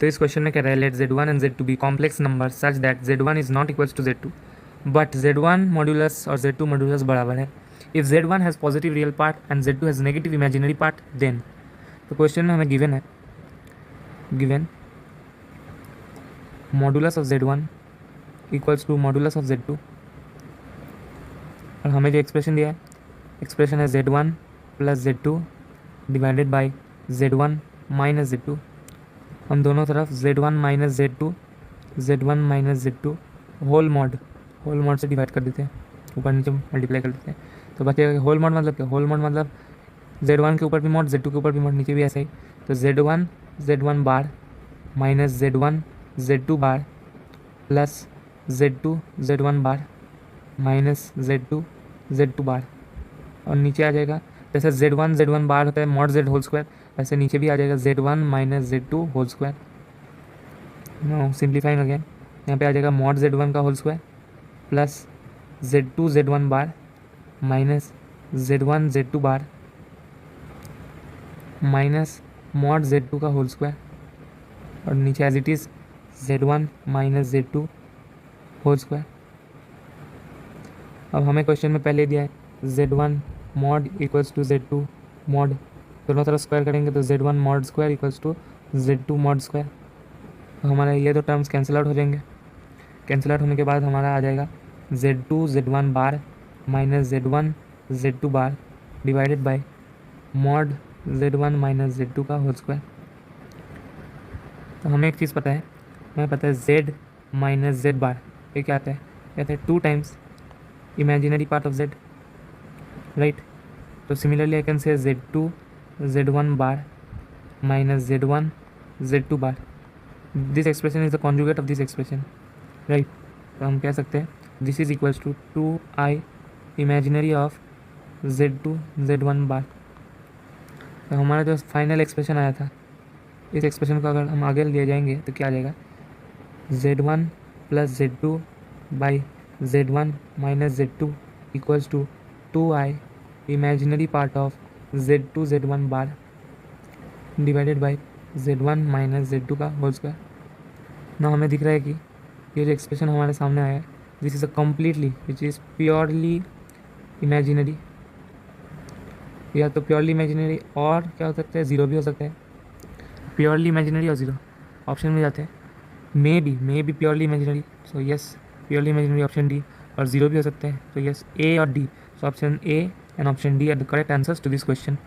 तो इस क्वेश्चन में कह रहा है let z1 and z2 be complex number such that z1 is not equals to z2 but z1 modulus और z2 मॉड्यूलस बराबर है। If z1 has positive real part and z2 has negative imaginary part then. तो question में हमें given है, given modulus of z1 equals to modulus of z2 और हमें जो एक्सप्रेशन दिया है, एक्सप्रेशन है z1 plus z2 divided by z1 minus z2। हम दोनों तरफ z1 minus z2 whole mod से डिवाइड कर देते हैं, ऊपर नीचे मल्टीप्लाई कर देते हैं। तो बचेगा होल मॉड मतलब क्या, होल मॉड मतलब z1 के ऊपर भी मॉड, z2 के ऊपर भी मॉड, नीचे भी ऐसा ही। तो z1 बार माइनस z2 बार plus z1 bar minus z2 बार, और नीचे आ जाएगा जैसे z1 बार होता है मॉड z होल स्क्वायर, ऐसे नीचे भी आ जाएगा z1 minus z2 whole square. No simplifying again, यहाँ पे आ जाएगा मॉड z1 का whole square plus z1 bar minus z2 bar minus mod z2 का होल स्क्वायर, और नीचे as it is z1 minus z2 whole square. अब हमें क्वेश्चन में पहले दिया है z1 mod equals to z2 mod, दोनों तरफ स्क्वायर करेंगे तो z1 mod square equals to z2 mod square. तो हमारा ये दो टर्म्स कैंसिल आउट हो जाएंगे। कैंसिल आउट होने के बाद हमारा आ जाएगा z1 bar minus z2 bar divided by mod z1 minus z2 का होल स्क्वायर। तो हमें एक चीज़ पता है, हमें पता है z माइनस z बार ये क्या आता है, कहते हैं 2 times imaginary part of z, right. तो similarly I can say z1 bar minus z2 bar, this expression is the conjugate of this expression, right. तो हम कह सकते हैं this is equals to 2i imaginary of z1 bar. तो हमारा जो final expression आया था, इस एक्सप्रेशन को अगर हम आगे ले जाएंगे तो क्या आ जाएगा, z1 plus z2 by z1 minus z2 equals to 2i imaginary part of z1 bar divided by z1 minus z2 का होल स्क्वायर। ना हमें दिख रहा है कि ये जो एक्सप्रेशन हमारे सामने आया है this is a completely which is purely imaginary, या तो प्योरली इमेजिनरी और क्या हो सकता है ज़ीरो भी हो सकता है, प्योरली इमेजिनरी और ज़ीरो ऑप्शन में जाते हैं, maybe purely imaginary, so yes purely imaginary option D, और ज़ीरो भी हो सकते हैं, तो यस ए और D, so option A and option D are the correct answers to this question.